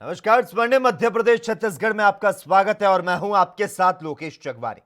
नमस्कार। स्वर्णिम मध्य प्रदेश छत्तीसगढ़ में आपका स्वागत है और मैं हूं आपके साथ लोकेश चकवानी।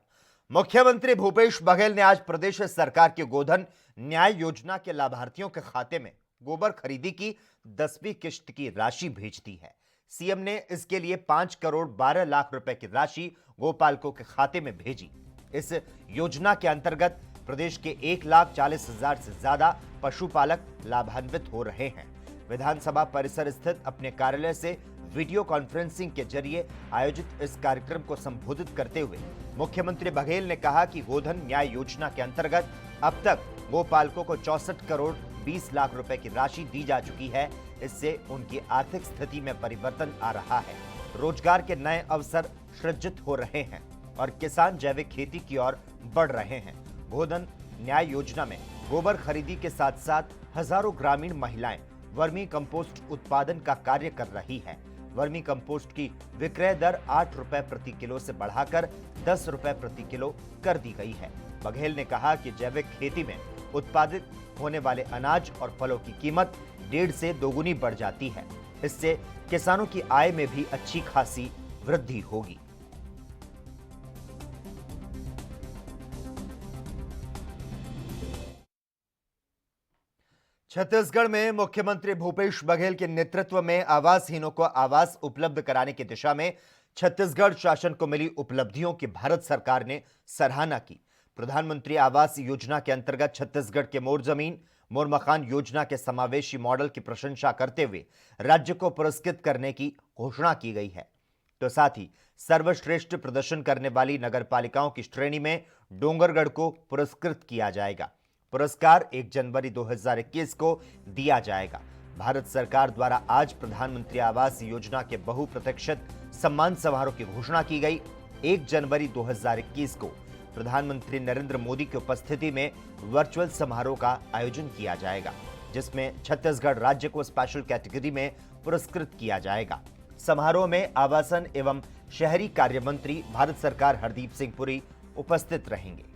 मुख्यमंत्री भूपेश बघेल ने आज प्रदेश सरकार की गोधन न्याय योजना के लाभार्थियों के खाते में गोबर खरीदी की 10वीं किश्त की राशि भेज दी है। सीएम ने इसके लिए 5 करोड़ 12 लाख रुपए की राशि गोपालकों के खाते में भेजी। इस योजना के अंतर्गत प्रदेश के 1,40,000 से ज्यादा पशुपालक लाभान्वित हो रहे हैं। विधानसभा परिसर स्थित अपने कार्यालय से वीडियो कॉन्फ्रेंसिंग के जरिए आयोजित इस कार्यक्रम को संबोधित करते हुए मुख्यमंत्री बघेल ने कहा कि गोधन न्याय योजना के अंतर्गत अब तक गोपालकों को 64 करोड़ 20 लाख रुपए की राशि दी जा चुकी है। इससे उनकी आर्थिक स्थिति में परिवर्तन आ रहा है, रोजगार के नए अवसर सृजित हो रहे हैं और किसान जैविक खेती की ओर बढ़ रहे हैं। गोधन न्याय योजना में गोबर खरीदी के साथ साथ हजारों ग्रामीण महिलाएं वर्मी कंपोस्ट उत्पादन का कार्य कर रही है। वर्मी कंपोस्ट की विक्रय दर 8 रुपए प्रति किलो से बढ़ाकर 10 रुपए प्रति किलो कर दी गई है। बघेल ने कहा कि जैविक खेती में उत्पादित होने वाले अनाज और फलों की कीमत 1.5 से दोगुनी बढ़ जाती है। इससे किसानों की आय में भी अच्छी खासी वृद्धि होगी। छत्तीसगढ़ में मुख्यमंत्री भूपेश बघेल के नेतृत्व में आवासहीनों को आवास उपलब्ध कराने की दिशा में छत्तीसगढ़ शासन को मिली उपलब्धियों की भारत सरकार ने सराहना की। प्रधानमंत्री आवास योजना के अंतर्गत छत्तीसगढ़ के मोर जमीन मोर मकान योजना के समावेशी मॉडल की प्रशंसा करते हुए राज्य को पुरस्कृत करने की घोषणा की गई है। तो साथ ही सर्वश्रेष्ठ प्रदर्शन करने वाली नगरपालिकाओं की श्रेणी में डोंगरगढ़ को पुरस्कृत किया जाएगा। पुरस्कार 1 जनवरी 2021 को दिया जाएगा। भारत सरकार द्वारा आज प्रधानमंत्री आवास योजना के बहुप्रतीक्षित सम्मान समारोह की घोषणा की गई। 1 जनवरी 2021 को प्रधानमंत्री नरेंद्र मोदी की उपस्थिति में वर्चुअल समारोह का आयोजन किया जाएगा, जिसमें छत्तीसगढ़ राज्य को स्पेशल कैटेगरी में पुरस्कृत किया जाएगा। समारोह में आवासन एवं शहरी कार्य मंत्री भारत सरकार हरदीप सिंह पुरी उपस्थित रहेंगे।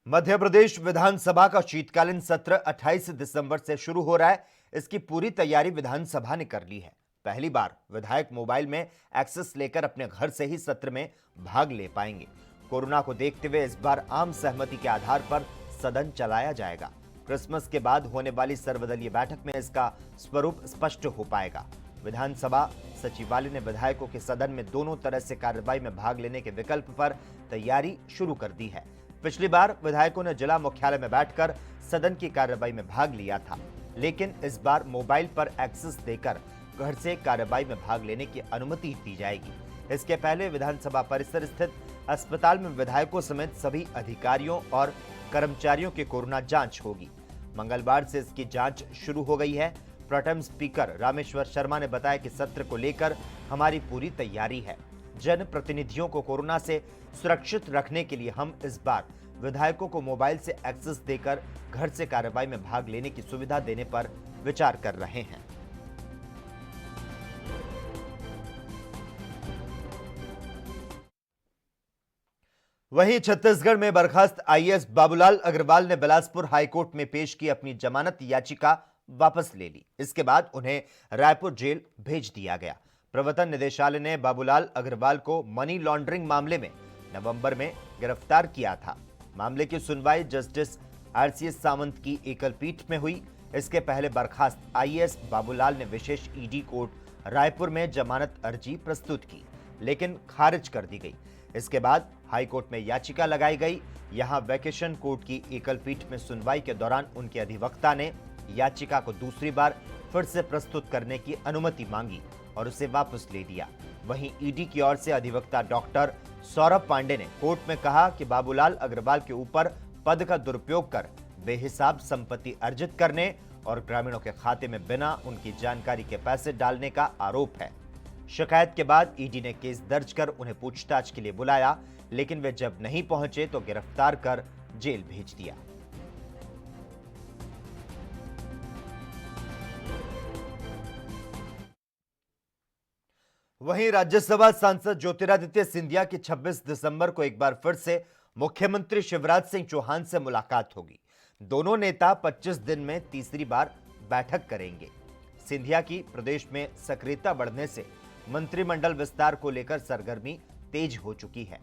मध्य प्रदेश विधानसभा का शीतकालीन सत्र 28 दिसंबर से शुरू हो रहा है। इसकी पूरी तैयारी विधानसभा ने कर ली है। पहली बार विधायक मोबाइल में एक्सेस लेकर अपने घर से ही सत्र में भाग ले पाएंगे। कोरोना को देखते हुए इस बार आम सहमति के आधार पर सदन चलाया जाएगा। क्रिसमस के बाद होने वाली सर्वदलीय बैठक में इसका स्वरूप स्पष्ट हो पाएगा। विधानसभा सचिवालय ने विधायकों के सदन में दोनों तरह से कार्रवाई में भाग लेने के विकल्प पर तैयारी शुरू कर दी है। पिछली बार विधायकों ने जिला मुख्यालय में बैठकर सदन की कार्रवाई में भाग लिया था, लेकिन इस बार मोबाइल पर एक्सेस देकर घर से कार्रवाई में भाग लेने की अनुमति दी जाएगी। इसके पहले विधानसभा परिसर स्थित अस्पताल में विधायकों समेत सभी अधिकारियों और कर्मचारियों की कोरोना जांच होगी। मंगलवार से इसकी जांच शुरू हो गई है। प्रोटेम स्पीकर रामेश्वर शर्मा ने बताया कि सत्र को लेकर हमारी पूरी तैयारी है। जनप्रतिनिधियों को कोरोना से सुरक्षित रखने के लिए हम इस बार विधायकों को मोबाइल से एक्सेस देकर घर से कार्रवाई में भाग लेने की सुविधा देने पर विचार कर रहे हैं। वहीं छत्तीसगढ़ में बर्खास्त आईएएस बाबूलाल अग्रवाल ने बिलासपुर हाईकोर्ट में पेश की अपनी जमानत याचिका वापस ले ली। इसके बाद उन्हें रायपुर जेल भेज दिया गया। प्रवर्तन निदेशालय ने बाबूलाल अग्रवाल को मनी लॉन्ड्रिंग मामले में नवंबर में गिरफ्तार किया था। मामले की सुनवाई जस्टिस आरसीएस सावंत की एकल पीठ में हुई। इसके पहले बर्खास्त आईएएस बाबूलाल ने विशेष ईडी कोर्ट रायपुर में जमानत अर्जी प्रस्तुत की, लेकिन खारिज कर दी गई। इसके बाद हाईकोर्ट में याचिका लगाई गई। यहां वैकेशन कोर्ट की एकल पीठ में सुनवाई के दौरान उनके अधिवक्ता ने याचिका को दूसरी बार फिर से प्रस्तुत करने की अनुमति मांगी और उसे वापस ले दिया। वहीं ईडी की ओर से अधिवक्ता डॉक्टर सौरभ पांडे ने कोर्ट में कहा कि बाबूलाल अग्रवाल के ऊपर पद का दुरुपयोग कर बेहिसाब संपत्ति अर्जित करने और ग्रामीणों के खाते में बिना उनकी जानकारी के पैसे डालने का आरोप है। शिकायत के बाद ईडी ने केस दर्ज कर उन्हें पूछताछ के लिए बुलाया, लेकिन वे जब नहीं पहुंचे तो गिरफ्तार कर जेल भेज दिया। वहीं राज्यसभा सांसद ज्योतिरादित्य सिंधिया की 26 दिसंबर को एक बार फिर से मुख्यमंत्री शिवराज सिंह चौहान से मुलाकात होगी। दोनों नेता 25 दिन में तीसरी बार बैठक करेंगे। सिंधिया की प्रदेश में सक्रियता बढ़ने से मंत्रिमंडल विस्तार को लेकर सरगर्मी तेज हो चुकी है।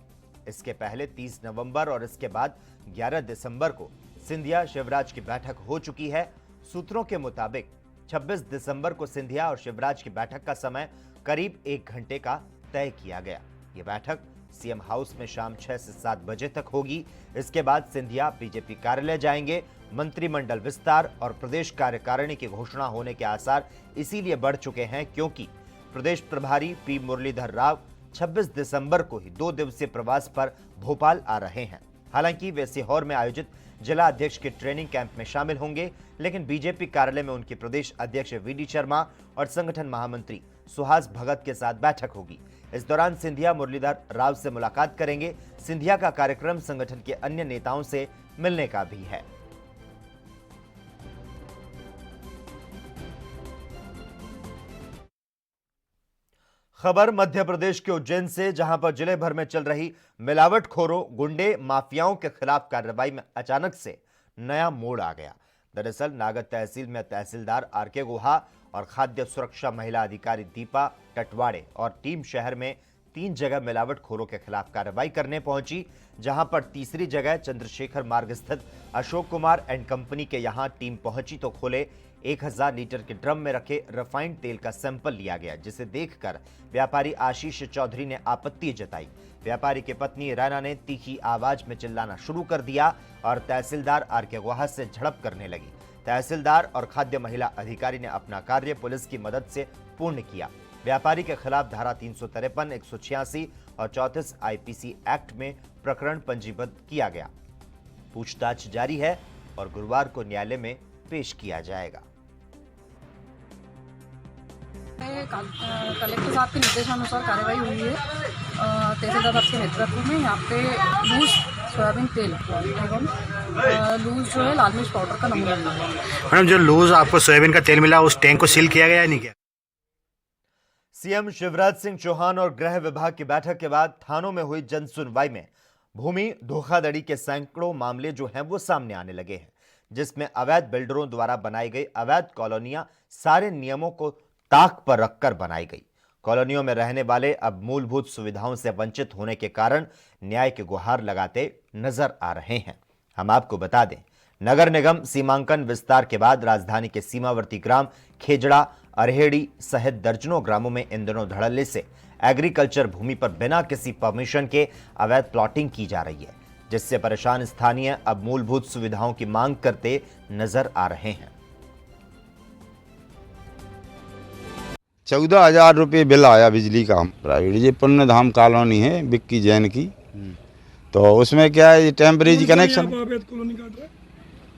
इसके पहले 30 नवंबर और इसके बाद 11 दिसंबर को सिंधिया शिवराज की बैठक हो चुकी है। सूत्रों के मुताबिक 26 दिसंबर को सिंधिया और शिवराज की बैठक का समय करीब 1 घंटे का तय किया गया। यह बैठक सीएम हाउस में शाम 6 से 7 बजे तक होगी। इसके बाद सिंधिया बीजेपी कार्यालय जाएंगे। मंत्रिमंडल विस्तार और प्रदेश कार्यकारिणी की घोषणा होने के आसार इसीलिए बढ़ चुके हैं क्योंकि प्रदेश प्रभारी पी मुरलीधर राव 26 दिसंबर को ही 2 दिवसीय प्रवास पर भोपाल आ रहे हैं। हालांकि वे सीहोर में आयोजित जिला अध्यक्ष के ट्रेनिंग कैंप में शामिल होंगे, लेकिन बीजेपी कार्यालय में उनके प्रदेश अध्यक्ष वीडी शर्मा और संगठन महामंत्री सुहास भगत के साथ बैठक होगी। इस दौरान सिंधिया मुरलीधर राव से मुलाकात करेंगे। सिंधिया का कार्यक्रम संगठन के अन्य नेताओं से मिलने का भी है। खबर मध्य प्रदेश के उज्जैन से, जहां पर जिले भर में चल रही मिलावटखोरों, गुंडे, माफियाओं के खिलाफ कार्रवाई में अचानक से नया मोड़ आ गया। दरअसल नागर तहसील में तहसीलदार आरके गुहा और खाद्य सुरक्षा महिला अधिकारी दीपा टटवाड़े और टीम शहर में 3 जगह मिलावटखोरों के खिलाफ कार्रवाई करने पहुंची, जहां पर तीसरी जगह चंद्रशेखर मार्ग स्थित अशोक कुमार एंड कंपनी के यहां टीम पहुंची तो खोले 1000 लीटर के ड्रम में रखे रिफाइंड तेल का सैंपल लिया गया, जिसे देखकर व्यापारी आशीष चौधरी ने आपत्ति जताई। व्यापारी की पत्नी रैना ने तीखी आवाज में चिल्लाना शुरू कर दिया और तहसीलदार आरके गुहा से झड़प करने लगी। तहसीलदार और खाद्य महिला अधिकारी ने अपना कार्य पुलिस की मदद से पूर्ण किया। व्यापारी के खिलाफ धारा 353, 186 और 34 आईपीसी एक्ट में प्रकरण पंजीबद्ध किया गया। पूछताछ जारी है और गुरुवार को न्यायालय में पेश किया जाएगा। कलेक्टर साहब के निर्देशानुसार कार्रवाई हुई है। तहसीलदार साहब के नेतृत्व में यहाँ पे लूज सोयाबीन तेल एवं लूज जो है लाल मिर्च पाउडर का नमूना मिला है। मैडम, जो लूज आपको सोयाबीन का तेल मिला उस टैंक को सील किया गया है नहीं क्या? सीएम शिवराज सिंह चौहान और गृह विभाग की बैठक के बाद थानों में हुई जन सुनवाई में भूमि धोखाधड़ी के सैकड़ों मामले जो हैं वो सामने आने लगे हैं, जिसमें अवैध बिल्डरों द्वारा बनाई गई अवैध कॉलोनियां सारे नियमों को ताक पर रखकर बनाई गई। कॉलोनियों में रहने वाले अब मूलभूत सुविधाओं से वंचित होने के कारण न्याय की गुहार लगाते नजर आ रहे हैं। हम आपको बता दें, नगर निगम सीमांकन विस्तार के बाद राजधानी के सीमावर्ती ग्राम खेजड़ा, अरहेड़ी सहित दर्जनों ग्रामों में इन दिनों धड़ल्ले से एग्रीकल्चर भूमि पर बिना किसी परमिशन के अवैध प्लॉटिंग की जा रही है, जिससे परेशान स्थानीय अब मूलभूत सुविधाओं की मांग करते नजर आ रहे हैं। 14,000 रुपये बिल आया बिजली का। प्राइवेट ये पुण्य धाम कॉलोनी है विक्की जैन की, तो उसमें क्या है, ये टेम्परेरी कनेक्शन।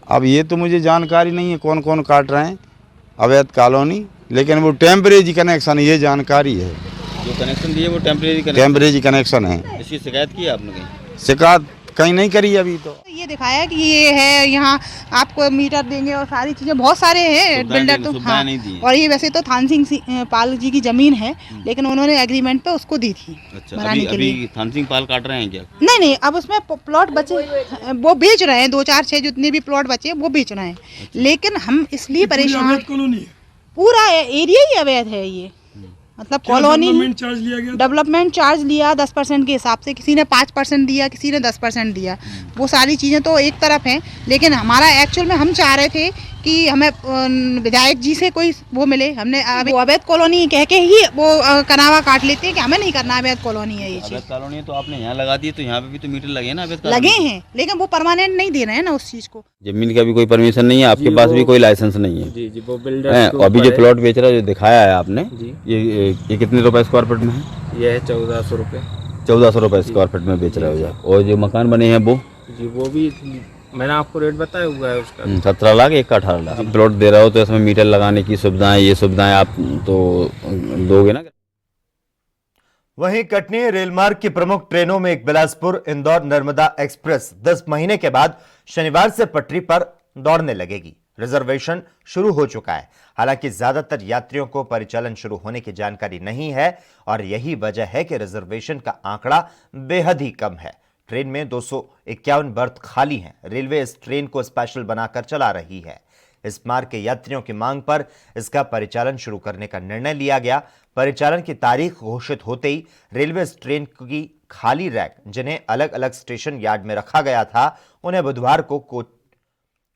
अब ये तो मुझे जानकारी नहीं है कौन कौन काट रहे हैं अवैध कॉलोनी, लेकिन वो टेम्परेरी कनेक्शन ये जानकारी है। जो कनेक्शन दिए वो टेम्परेरी कनेक्शन है। इसकी शिकायत की आपने कहीं? शिकायत कहीं नहीं करी अभी। तो ये दिखाया कि ये है, यहाँ आपको मीटर देंगे और सारी चीजें बहुत सारे हैं बिल्डर तो। हाँ, और ये वैसे तो थान सिंह पाल जी की जमीन है, लेकिन उन्होंने एग्रीमेंट पे उसको दी थी बनाने के लिए। अभी थान सिंह पाल काट रहे हैं क्या? नहीं, अब उसमें प्लॉट बचे वो बेच रहे हैं, 2, 4, 6 जितने भी प्लॉट बचे वो बेच रहे हैं। लेकिन हम इसलिए परेशान, पूरा एरिया ही अवैध है ये। मतलब कॉलोनी डेवलपमेंट चार्ज लिया 10% के हिसाब से, किसी ने 5% दिया, किसी ने 10% दिया। वो सारी चीज़ें तो एक तरफ हैं, लेकिन हमारा एक्चुअल में हम चाह रहे थे कि हमें विधायक जी से कोई वो मिले। हमने वो अवैध कॉलोनी कह के ही वो कनावा काट लेते हैं कि हमें नहीं करना, अवैध कॉलोनी है ये चीज़। अवैध कॉलोनी तो आपने यहाँ लगा दी, तो यहाँ पे भी तो मीटर लगे हैं ना अवैध लगे हैं, लेकिन वो परमानेंट नहीं दे रहे हैं ना उस चीज़ को। जमीन का भी कोई परमिशन नहीं है, आपके पास भी कोई लाइसेंस नहीं है। जी, वो बिल्डर अभी जो प्लॉट बेच रहा है, जो दिखाया है आपने, ये कितने रुपए स्क्वायर फीट में है? ये है 1400 रुपये। 1400 रुपए स्क्वायर फीट में बेच रहे हो। और जो मकान बने हैं वो जी, वो भी मैंने आपको रेट बताया हुआ है उसका। 17 लाख, एक का 18 लाख। प्लॉट दे रहे हो तो इसमें मीटर लगाने की सुविधाएं, ये सुविधाएं आप तो दोगे ना। वहीं कटनी रेलमार्ग की प्रमुख ट्रेनों में एक बिलासपुर इंदौर नर्मदा एक्सप्रेस 10 महीने के बाद शनिवार से पटरी पर दौड़ने लगेगी। रिजर्वेशन शुरू हो चुका है। हालांकि ज्यादातर यात्रियों को परिचालन शुरू होने की जानकारी नहीं है और यही वजह है कि रिजर्वेशन का आंकड़ा बेहद ही कम है। ट्रेन में 251 बर्थ खाली हैं। रेलवे इस ट्रेन को स्पेशल बनाकर चला रही है। इस मार्ग के यात्रियों की मांग पर इसका परिचालन शुरू करने का निर्णय लिया गया। परिचालन की तारीख घोषित होते ही रेलवे इस ट्रेन की खाली रैक, जिन्हें अलग अलग स्टेशन यार्ड में रखा गया था, उन्हें बुधवार को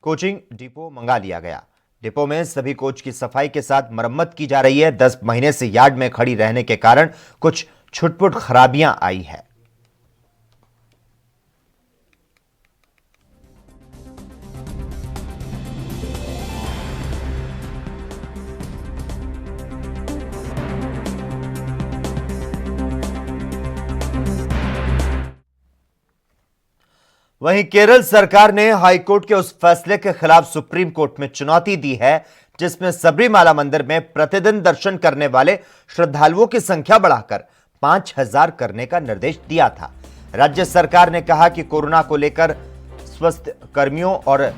कोचिंग डिपो मंगा लिया गया। डिपो में सभी कोच की सफाई के साथ मरम्मत की जा रही है। 10 महीने से यार्ड में खड़ी रहने के कारण कुछ छुटपुट खराबियां आई है। वहीं केरल सरकार ने हाईकोर्ट के उस फैसले के खिलाफ सुप्रीम कोर्ट में चुनौती दी है जिसमें सबरीमाला मंदिर में प्रतिदिन दर्शन करने वाले श्रद्धालुओं की संख्या बढ़ाकर 5000 करने का निर्देश दिया था। राज्य सरकार ने कहा कि कोरोना को लेकर स्वास्थ्य कर्मियों और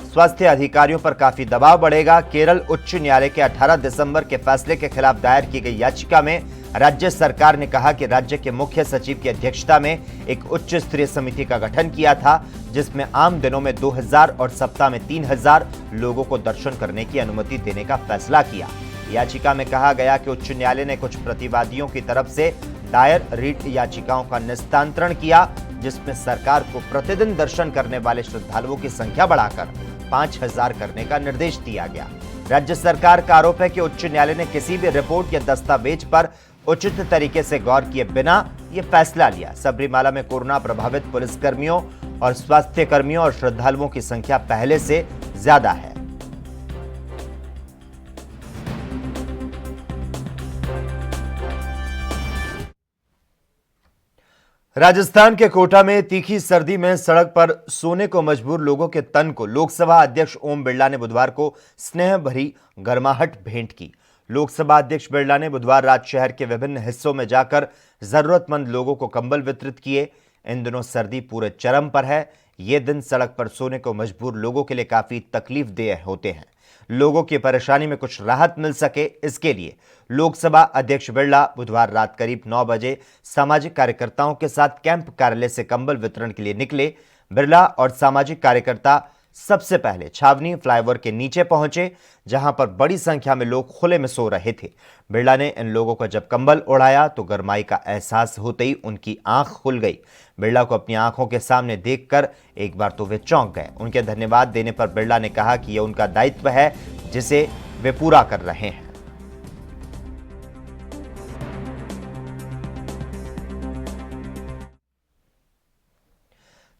स्वास्थ्य अधिकारियों पर काफी दबाव बढ़ेगा। केरल उच्च न्यायालय के 18 दिसंबर के फैसले के खिलाफ दायर की गई याचिका में राज्य सरकार ने कहा कि राज्य के मुख्य सचिव की अध्यक्षता में एक उच्च स्तरीय समिति का गठन किया था, जिसमें आम दिनों में 2000 और सप्ताह में 3000 लोगों को दर्शन करने की अनुमति देने का फैसला किया। याचिका में कहा गया कि उच्च न्यायालय ने कुछ प्रतिवादियों की तरफ से दायर रिट याचिकाओं का निस्तारण किया, जिसमें सरकार को प्रतिदिन दर्शन करने वाले श्रद्धालुओं की संख्या बढ़ाकर 5000 करने का निर्देश दिया गया। राज्य सरकार का आरोप है कि उच्च न्यायालय ने किसी भी रिपोर्ट या दस्तावेज पर उचित तरीके से गौर किए बिना यह फैसला लिया। सबरीमाला में कोरोना प्रभावित पुलिसकर्मियों और स्वास्थ्य कर्मियों और श्रद्धालुओं की संख्या पहले से ज्यादा है। राजस्थान के कोटा में तीखी सर्दी में सड़क पर सोने को मजबूर लोगों के तन को लोकसभा अध्यक्ष ओम बिरला ने बुधवार को स्नेह भरी गर्माहट भेंट की। लोकसभा अध्यक्ष बिरला ने बुधवार रात शहर के विभिन्न हिस्सों में जाकर जरूरतमंद लोगों को कंबल वितरित किए। इन दिनों सर्दी पूरे चरम पर है। ये दिन सड़क पर सोने को मजबूर लोगों के लिए काफी तकलीफदेह होते हैं। लोगों की परेशानी में कुछ राहत मिल सके, इसके लिए लोकसभा अध्यक्ष बिरला बुधवार रात करीब 9 बजे सामाजिक कार्यकर्ताओं के साथ कैंप कार्यालय से कंबल वितरण के लिए निकले। बिरला और सामाजिक कार्यकर्ता सबसे पहले छावनी फ्लाईओवर के नीचे पहुंचे, जहां पर बड़ी संख्या में लोग खुले में सो रहे थे। बिरला ने इन लोगों को जब कंबल ओढ़ाया तो गर्माई का एहसास होते ही उनकी आंख खुल गई। बिरला को अपनी आंखों के सामने देखकर एक बार तो वे चौंक गए। उनके धन्यवाद देने पर बिरला ने कहा कि यह उनका दायित्व है जिसे वे पूरा कर रहे हैं।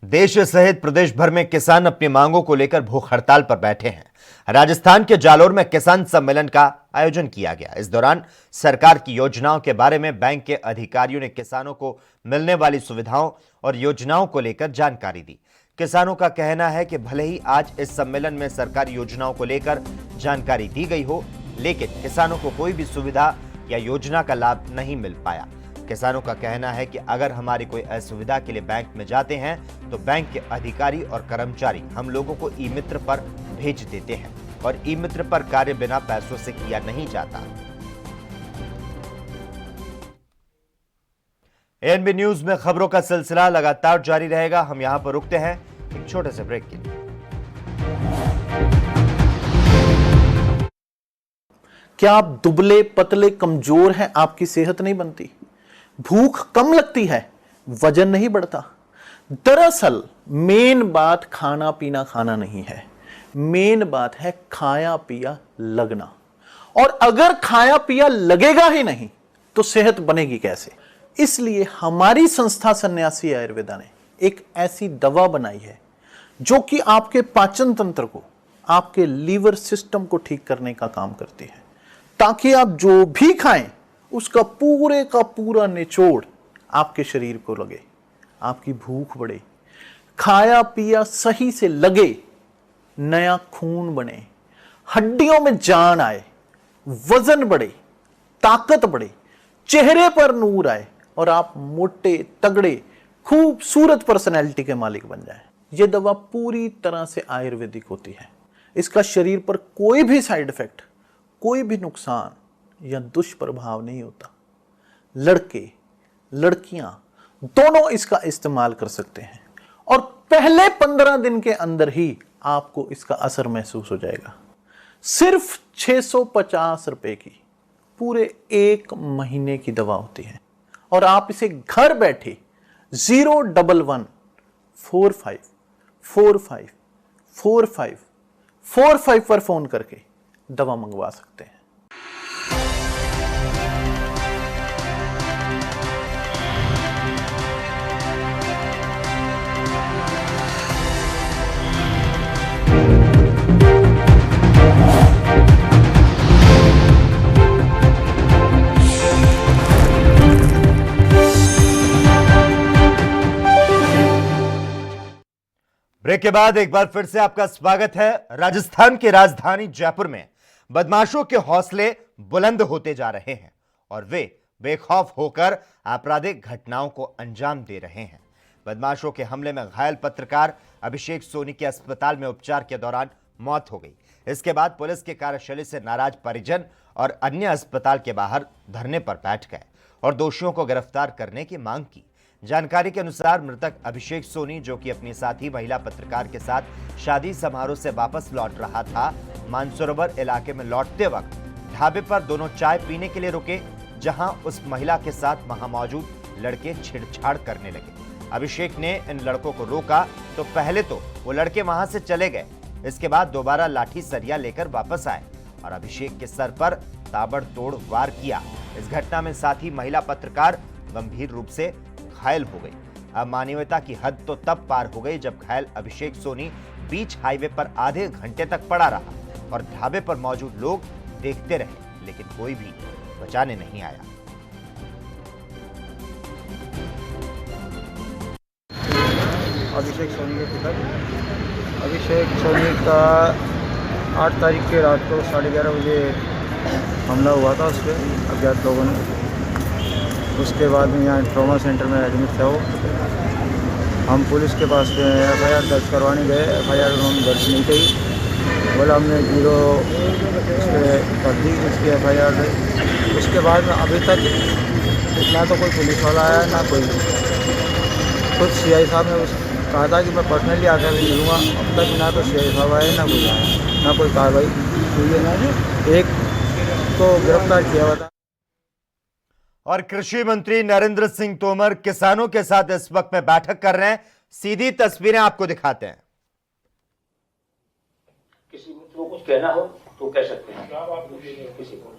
देश सहित प्रदेश भर में किसान अपनी मांगों को लेकर भूख हड़ताल पर बैठे हैं। राजस्थान के जालोर में किसान सम्मेलन का आयोजन किया गया। इस दौरान सरकार की योजनाओं के बारे में बैंक के अधिकारियों ने किसानों को मिलने वाली सुविधाओं और योजनाओं को लेकर जानकारी दी। किसानों का कहना है कि भले ही आज इस सम्मेलन में सरकारी योजनाओं को लेकर जानकारी दी गई हो, लेकिन किसानों को कोई भी सुविधा या योजना का लाभ नहीं मिल पाया। किसानों का कहना है कि अगर हमारी कोई असुविधा के लिए बैंक में जाते हैं तो बैंक के अधिकारी और कर्मचारी हम लोगों को ई मित्र पर भेज देते हैं और ई मित्र पर कार्य बिना पैसों से किया नहीं जाता। एएनबी न्यूज में खबरों का सिलसिला लगातार जारी रहेगा। हम यहां पर रुकते हैं एक छोटे से ब्रेक के लिए। क्या आप दुबले पतले कमजोर हैं? आपकी सेहत नहीं बनती, भूख कम लगती है, वजन नहीं बढ़ता। दरअसल मेन बात खाना पीना खाना नहीं है, मेन बात है खाया पिया लगना। और अगर खाया पिया लगेगा ही नहीं तो सेहत बनेगी कैसे? इसलिए हमारी संस्था सन्यासी आयुर्वेदा ने एक ऐसी दवा बनाई है जो कि आपके पाचन तंत्र को, आपके लीवर सिस्टम को ठीक करने का काम करती है, ताकि आप जो भी खाएं उसका पूरे का पूरा निचोड़ आपके शरीर को लगे, आपकी भूख बढ़े, खाया पिया सही से लगे, नया खून बने, हड्डियों में जान आए, वजन बढ़े, ताकत बढ़े, चेहरे पर नूर आए और आप मोटे तगड़े खूबसूरत पर्सनैलिटी के मालिक बन जाएं। यह दवा पूरी तरह से आयुर्वेदिक होती है। इसका शरीर पर कोई भी साइड इफेक्ट, कोई भी नुकसान या दुष्प्रभाव नहीं होता। लड़के, लड़कियां दोनों इसका इस्तेमाल कर सकते हैं और पहले 15 दिन के अंदर ही आपको इसका असर महसूस हो जाएगा। सिर्फ 650 रुपए की पूरे 1 महीने की दवा होती है और आप इसे घर बैठे 01145454545 पर फोन करके दवा मंगवा सकते हैं। ब्रेक के बाद एक बार फिर से आपका स्वागत है। राजस्थान की राजधानी जयपुर में बदमाशों के हौसले बुलंद होते जा रहे हैं और वे बेखौफ होकर आपराधिक घटनाओं को अंजाम दे रहे हैं। बदमाशों के हमले में घायल पत्रकार अभिषेक सोनी के अस्पताल में उपचार के दौरान मौत हो गई। इसके बाद पुलिस के कार्यशैली से नाराज परिजन और अन्य अस्पताल के बाहर धरने पर बैठ गए और दोषियों को गिरफ्तार करने की मांग की। जानकारी के अनुसार मृतक अभिषेक सोनी, जो कि अपनी साथी महिला पत्रकार के साथ शादी समारोह से वापस लौट रहा था, मानसरोवर इलाके में लौटते वक्त ढाबे पर दोनों चाय पीने के लिए रुके, जहां उस महिला के साथ वहां मौजूद लड़के छेड़छाड़ करने लगे। अभिषेक ने इन लड़कों को रोका तो पहले तो वो लड़के वहां से चले गए, इसके बाद दोबारा लाठी सरिया लेकर वापस आए और अभिषेक के सर पर ताबड़तोड़ वार किया। इस घटना में साथी महिला पत्रकार गंभीर रूप से घायल हो गई। अब मानवीयता की हद तो तब पार हो गई जब घायल अभिषेक सोनी बीच हाईवे पर आधे घंटे तक पड़ा रहा और ढाबे पर मौजूद लोग देखते रहे, लेकिन कोई भी बचाने नहीं आया। अभिषेक सोनी के पिता अभिषेक सोनी का 8 तारीख के रात को 11:30 बजे हमला हुआ था उस पर अज्ञात लोगों ने। उसके बाद में यहाँ ट्रॉमा सेंटर में एडमिट था वो। हम पुलिस के पास FIR दर्ज करवाने गए, FIR उन्होंने दर्ज नहीं की। बोला हमने 0 कर दी उसकी FIR है। उसके बाद में अभी तक ना तो कोई पुलिस वाला आया ना कोई। खुद CI साहब ने कहा था कि मैं पर्सनली आकर भी मिलूँगा, अब तक ना तो CI साहब आए ना कोई आया, ना कोई कार्रवाई हुई है। ना एक को गिरफ्तार किया हुआ था। और कृषि मंत्री नरेंद्र सिंह तोमर किसानों के साथ इस वक्त में बैठक कर रहे हैं। सीधी तस्वीरें आपको दिखाते हैं। किसी मित्र को कुछ कहना हो तो कह सकते हैं। किसी को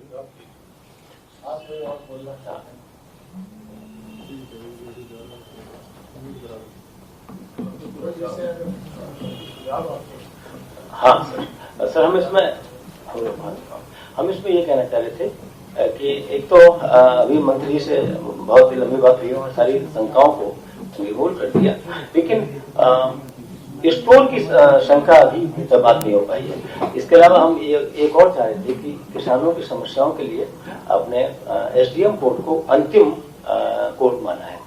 हाँ सर, हम इसमें ये कहना चाह रहे थे कि एक तो अभी मंत्री से बहुत ही लंबी बात हुई और सारी शंकाओं को निर्मूल कर दिया, लेकिन स्टोर की शंका अभी तक बात नहीं हो पाई है। इसके अलावा हम एक और चाह रहे थे कि किसानों की समस्याओं के लिए अपने SDM कोर्ट को अंतिम कोर्ट माना है।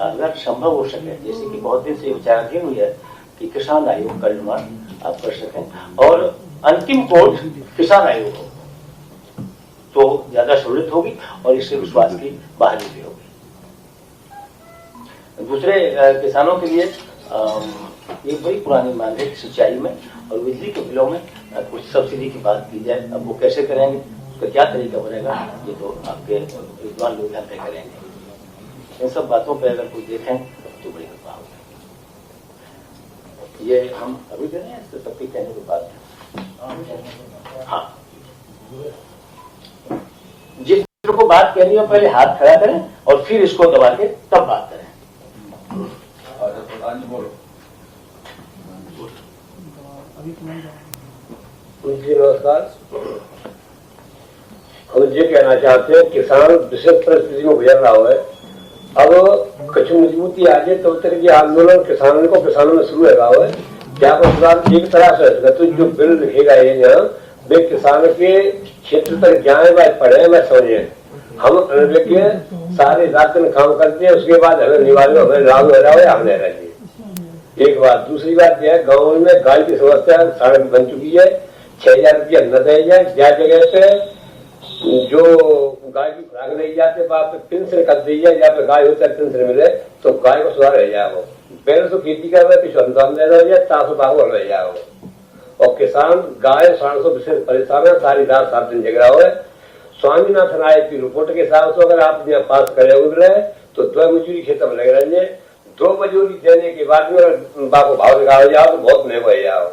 अगर संभव हो सके, जैसे कि बहुत दिन से विचाराधीन हुई है कि किसान आयोग का निर्माण आप कर सकें और अंतिम कोर्ट किसान आयोग हो तो ज्यादा सहूलियत होगी और इससे विश्वास की बहाली भी होगी। दूसरे किसानों के लिए एक बड़ी पुरानी मांग है कि सिंचाई में और बिजली के बिलों में कुछ सब्सिडी की बात की जाए। अब वो कैसे करेंगे, उसका क्या तरीका बनेगा, ये तो आपके विद्वान लोग यहाँ तय करेंगे। इन सब बातों पर अगर कोई देखें तो बड़ी कृपा होगी। ये हम अभी दे रहे हैं, इससे सबके कहने के बाद हाँ, जिस मित्र को बात करनी हो पहले हाथ खड़ा करें और फिर इसको दबा के तब बात करें। जी नमस्कार। हम ये कहना चाहते हैं किसान विशेष परिस्थिति में गुजर रहा है। अब कुछ मजबूती आ जाए तो तरह की आंदोलन किसानों में शुरू है। क्या एक तरह से तो जो बिल लिखेगा ये वे किसान के क्षेत्र तक जाए व पढ़े व समझे। हम लेके सारे रात में काम करते हैं, उसके बाद हमें निवारण हमें लाभ हो रहा है, हम नहीं रहते। एक बात। दूसरी बात यह है, गाँव में गाड़ी की समस्या सड़क बन चुकी है। 6,000 रुपया न दिया जाए, जहाँ जगह से जो गाय की खुराक नहीं जाते आप पेंशन कर दीजिए, या पे गाय होता है पेंशन मिले तो गाय को सुधार रह जाओ। पहले तो खेती कर रहे कुछ अनुदान दे रहे हैं, 400 बागो रह जाओ। और किसान गाय 700 विशेष परेशान है, सारी रात 7 दिन जग रहा है। स्वामीनाथन आयोग की रिपोर्ट के हिसाब से अगर आप यहाँ पास करे हुए तो 2 मजूरी खेत में लग रहे हैं। 2 मजूरी देने के बाद में अगर बाप भाव निकाल जाओ तो बहुत महंगा हो जाओ।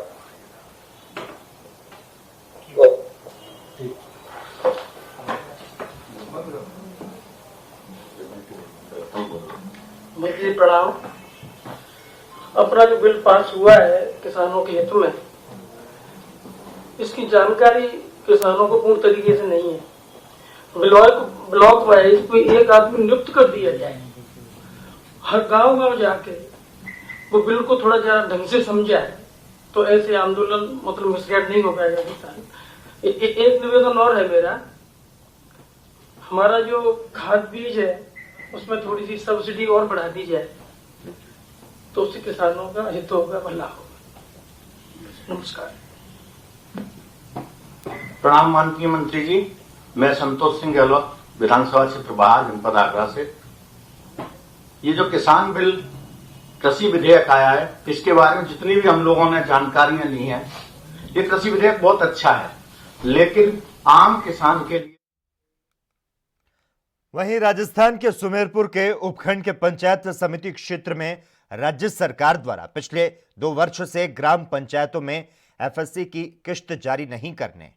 मंत्री प्रणाम। अपना जो बिल पास हुआ है किसानों के हित में, इसकी जानकारी किसानों को पूर्ण तरीके से नहीं है। ब्लॉक वाइज कोई एक आदमी नियुक्त कर दिया जाए, हर गांव जाके वो बिल को थोड़ा ज्यादा ढंग से समझाए, तो ऐसे आंदोलन मतलब मिसगाइड नहीं हो पाएगा किसान। एक निवेदन और है मेरा, हमारा जो खाद बीज है उसमें थोड़ी सी सब्सिडी और बढ़ा दी जाए तो उससे किसानों का हित होगा, भला होगा। नमस्कार। प्रणाम माननीय मंत्री जी, मैं संतोष सिंह गहलोत विधानसभा क्षेत्र प्रभार जनपद आगरा से। ये जो किसान बिल कृषि विधेयक आया है, इसके बारे में जितनी भी हम लोगों ने जानकारियां ली हैं, ये कृषि विधेयक बहुत अच्छा है, लेकिन आम किसान के लिए। वहीं राजस्थान के सुमेरपुर के उपखंड के पंचायत समिति क्षेत्र में राज्य सरकार द्वारा पिछले 2 वर्ष से ग्राम पंचायतों में एफएससी की किश्त जारी नहीं करने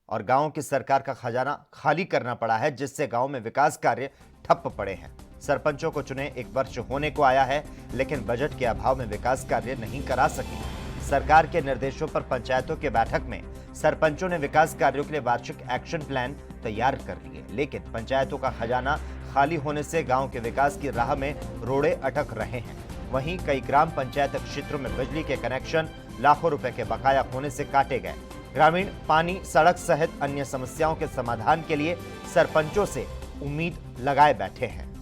और गांव की सरकार का खजाना खाली करना पड़ा है, जिससे गांव में विकास कार्य ठप पड़े हैं। सरपंचों को चुने 1 वर्ष होने को आया है, लेकिन बजट के अभाव में विकास कार्य नहीं करा सके। सरकार के निर्देशों पर पंचायतों के बैठक में सरपंचों ने विकास कार्यों के लिए वार्षिक एक्शन प्लान तैयार कर लिए, लेकिन पंचायतों का खजाना खाली होने से गांव के विकास की राह में रोड़े अटक रहे हैं। वहीं कई ग्राम पंचायत क्षेत्रों में बिजली के कनेक्शन लाखों रुपए के बकाया होने से काटे गए। ग्रामीण पानी, सड़क सहित अन्य समस्याओं के समाधान के लिए सरपंचों से उम्मीद लगाए बैठे हैं।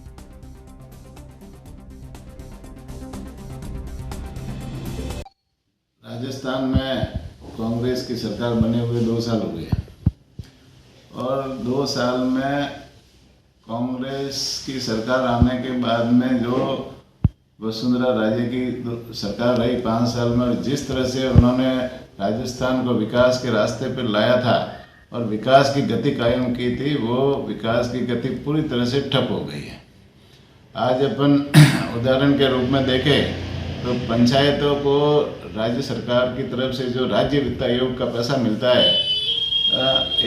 राजस्थान में कांग्रेस की सरकार बने हुए 2 साल हो गए और 2 साल में कांग्रेस की सरकार आने के बाद में जो वसुंधरा राजे की सरकार रही 5 साल में, और जिस तरह से उन्होंने राजस्थान को विकास के रास्ते पर लाया था और विकास की गति कायम की थी, वो विकास की गति पूरी तरह से ठप हो गई है। आज अपन उदाहरण के रूप में देखें तो पंचायतों को राज्य सरकार की तरफ से जो राज्य वित्त आयोग का पैसा मिलता है,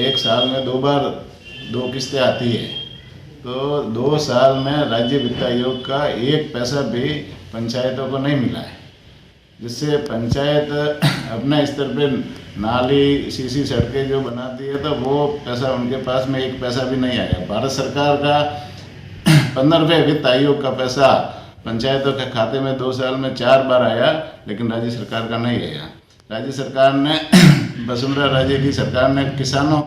1 साल में 2 बार 2 किस्तें आती है, तो 2 साल में राज्य वित्त आयोग का 1 पैसा भी पंचायतों को नहीं मिला है, जिससे पंचायत अपने स्तर पे नाली सीसी सड़कें जो बनाती है तो वो पैसा उनके पास में 1 पैसा भी नहीं आया। भारत सरकार का 15वें वित्त आयोग का पैसा पंचायतों के खाते में 2 साल में 4 बार आया, लेकिन राज्य सरकार का नहीं आया। राज्य सरकार ने वसुंधरा राजे की सरकार ने किसानों।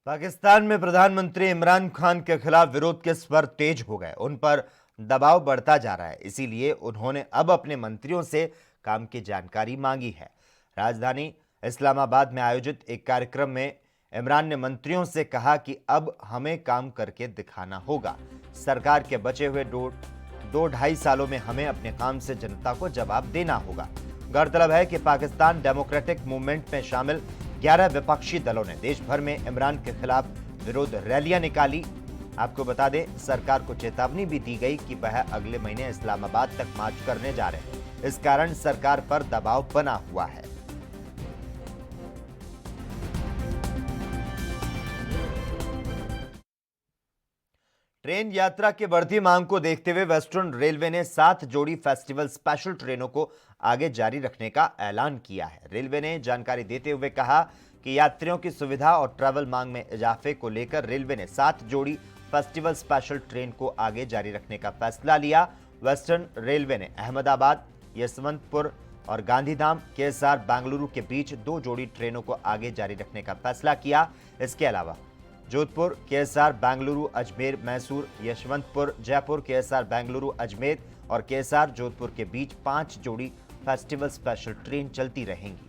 पाकिस्तान में प्रधानमंत्री इमरान खान के खिलाफ विरोध के स्वर तेज हो गए, उन पर दबाव बढ़ता जा रहा है, इसीलिए उन्होंने अब अपने मंत्रियों से काम की जानकारी मांगी है। राजधानी इस्लामाबाद में आयोजित एक कार्यक्रम में इमरान ने मंत्रियों से कहा कि अब हमें काम करके दिखाना होगा। सरकार के बचे हुए 2-2.5 सालों में हमें अपने काम से जनता को जवाब देना होगा। गौरतलब है कि पाकिस्तान डेमोक्रेटिक मूवमेंट में शामिल 11 विपक्षी दलों ने देश भर में इमरान के खिलाफ विरोध रैलियां निकाली। आपको बता दें, सरकार को चेतावनी भी दी गई कि वह अगले महीने इस्लामाबाद तक मार्च करने जा रहे हैं। इस कारण सरकार पर दबाव बना हुआ है। ट्रेन यात्रा की बढ़ती मांग को देखते हुए वेस्टर्न रेलवे ने 7 जोड़ी फेस्टिवल स्पेशल ट्रेनों को आगे जारी रखने का ऐलान किया है। रेलवे ने जानकारी देते हुए कहा कि यात्रियों की सुविधा और ट्रैवल मांग में इजाफे को लेकर रेलवे ने 7 जोड़ी फेस्टिवल स्पेशल ट्रेन को आगे जारी रखने का फैसला लिया। वेस्टर्न रेलवे ने अहमदाबाद, यशवंतपुर और गांधीधाम, केएसआर, बेंगलुरु के बीच 2 जोड़ी ट्रेनों को आगे जारी रखने का फैसला किया। इसके अलावा जोधपुर, केएसआर, बेंगलुरु, अजमेर, मैसूर, यशवंतपुर, जयपुर, केएसआर, बेंगलुरु, अजमेर और केएसआर, जोधपुर के बीच 5 जोड़ी फेस्टिवल स्पेशल ट्रेन चलती रहेंगी।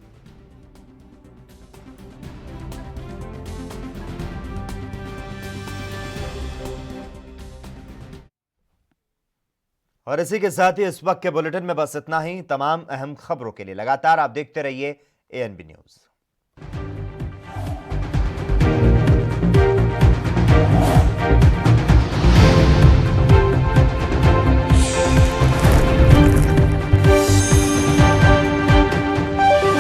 और इसी के साथ ही इस वक्त के बुलेटिन में बस इतना ही। तमाम अहम खबरों के लिए लगातार आप देखते रहिए ANB न्यूज।